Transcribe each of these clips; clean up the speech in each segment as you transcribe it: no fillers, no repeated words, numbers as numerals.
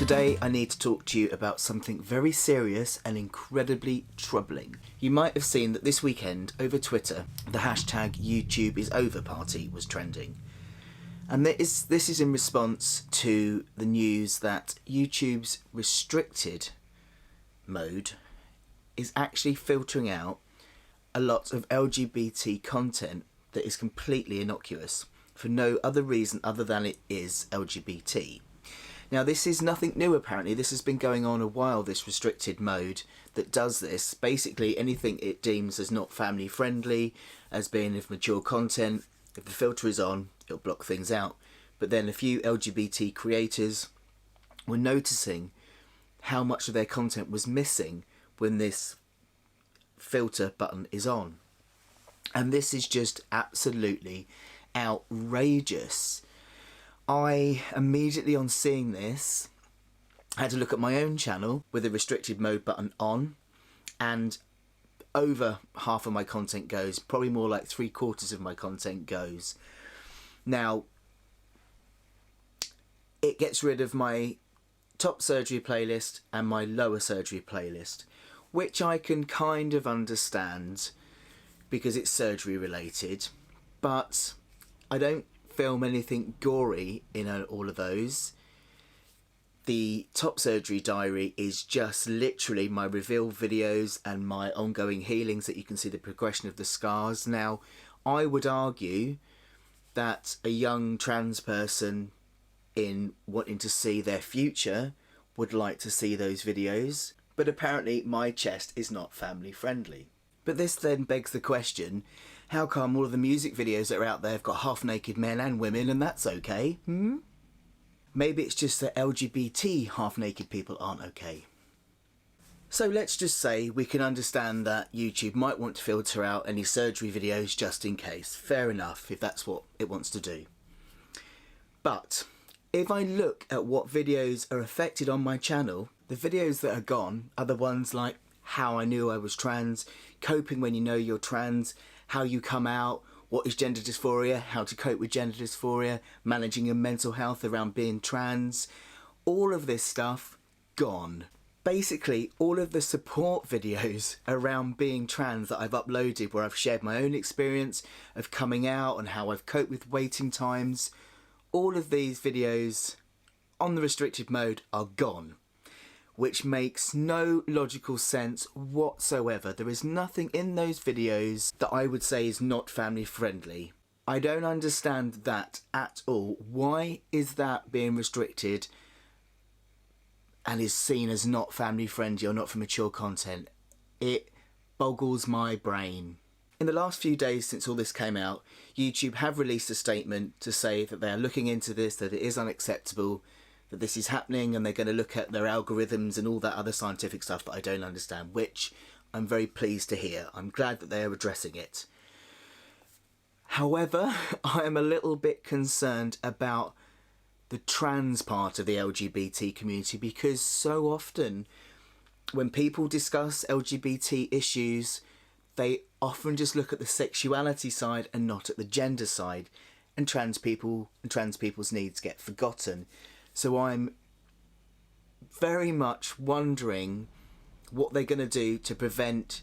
Today I need to talk to you about something very serious and incredibly troubling. You might have seen that this weekend over Twitter the hashtag YouTube is over party was trending. And this is in response to the news that YouTube's restricted mode is actually filtering out a lot of LGBT content that is completely innocuous for no other reason other than it is LGBT. Now this is nothing new apparently, this has been going on a while, this restricted mode that does this. Basically anything it deems as not family friendly, as being of mature content, if the filter is on, it'll block things out. But then a few LGBT creators were noticing how much of their content was missing when this filter button is on. And this is just absolutely outrageous. I immediately on seeing this had to look at my own channel with the restricted mode button on, and over half of my content goes, probably more like 3/4 of my content goes. Now it gets rid of my top surgery playlist and my lower surgery playlist, which I can kind of understand because it's surgery related, but I don't film anything gory in all of those. The top surgery diary is just literally my reveal videos and my ongoing healings that you can see the progression of the scars. Now I would argue that a young trans person in wanting to see their future would like to see those videos, but apparently my chest is not family friendly. But this then begs the question, how come all of the music videos that are out there have got half naked men and women and that's okay? Maybe it's just that LGBT half naked people aren't okay. So let's just say we can understand that YouTube might want to filter out any surgery videos just in case. Fair enough, if that's what it wants to do. But if I look at what videos are affected on my channel, the videos that are gone are the ones like how I knew I was trans, coping when you know you're trans, how you come out, what is gender dysphoria, how to cope with gender dysphoria, managing your mental health around being trans. All of this stuff, gone. Basically, all of the support videos around being trans that I've uploaded where I've shared my own experience of coming out and how I've coped with waiting times, all of these videos on the restricted mode are gone, which makes no logical sense whatsoever. There is nothing in those videos that I would say is not family friendly. I don't understand that at all. Why is that being restricted and is seen as not family friendly or not for mature content? It boggles my brain. In the last few days since all this came out, YouTube have released a statement to say that they are looking into this, that it is unacceptable, that this is happening, and they're going to look at their algorithms and all that other scientific stuff that I don't understand, which I'm very pleased to hear. I'm glad that they are addressing it. However, I am a little bit concerned about the trans part of the LGBT community, because so often when people discuss LGBT issues, they often just look at the sexuality side and not at the gender side, and trans people and trans people's needs get forgotten. So I'm very much wondering what they're going to do to prevent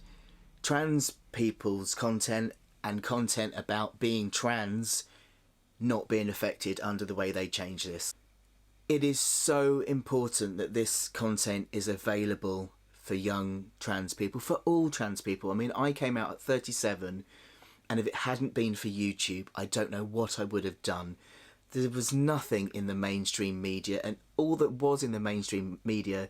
trans people's content and content about being trans not being affected under the way they change this. It is so important that this content is available for young trans people, for all trans people. I mean, I came out at 37, and if it hadn't been for YouTube, I don't know what I would have done. There was nothing in the mainstream media, and all that was in the mainstream media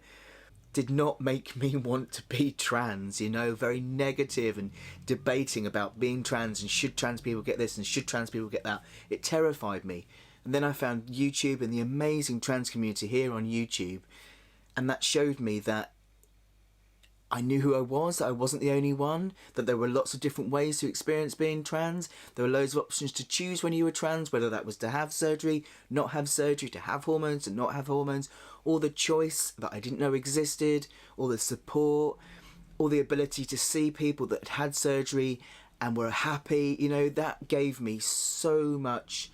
did not make me want to be trans, you know, very negative and debating about being trans and should trans people get this and should trans people get that. It terrified me. And then I found YouTube and the amazing trans community here on YouTube, and that showed me that I knew who I was, that I wasn't the only one, that there were lots of different ways to experience being trans. There were loads of options to choose when you were trans, whether that was to have surgery, not have surgery, to have hormones, to not have hormones, all the choice that I didn't know existed, all the support, all the ability to see people that had surgery and were happy. You know, that gave me so much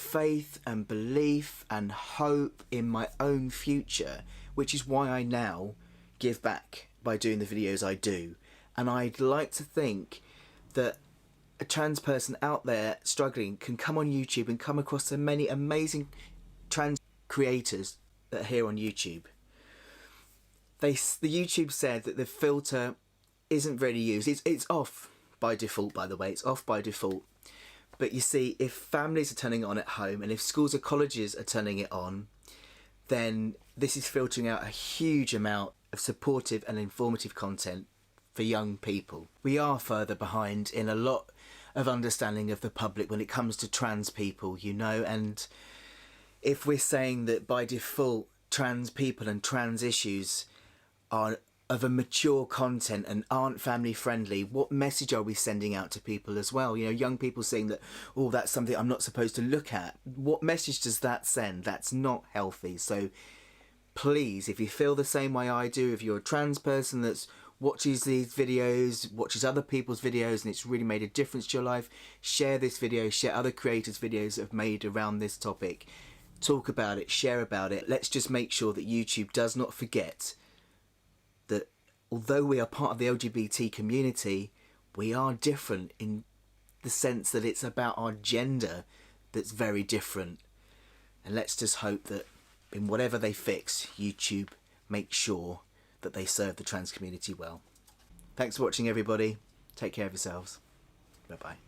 faith and belief and hope in my own future, which is why I now give back by doing the videos I do. And I'd like to think that a trans person out there struggling can come on YouTube and come across so many amazing trans creators that are here on YouTube. The YouTube said that the filter isn't really used. It's off by default, by the way. It's off by default. But you see, if families are turning it on at home and if schools or colleges are turning it on, then this is filtering out a huge amount of supportive and informative content for young people. We are further behind in a lot of understanding of the public when it comes to trans people, you know, and if we're saying that by default trans people and trans issues are of a mature content and aren't family friendly, what message are we sending out to people as well? You know, young people saying that, oh, that's something I'm not supposed to look at. What message does that send? That's not healthy. So please, if you feel the same way I do, if you're a trans person that's watches these videos, watches other people's videos, and it's really made a difference to your life, share this video, share other creators' videos that have made around this topic. Talk about it, share about it. Let's just make sure that YouTube does not forget that although we are part of the LGBT community, we are different in the sense that it's about our gender that's very different. And let's just hope that in whatever they fix, YouTube makes sure that they serve the trans community well. Thanks for watching, everybody. Take care of yourselves. Bye-bye.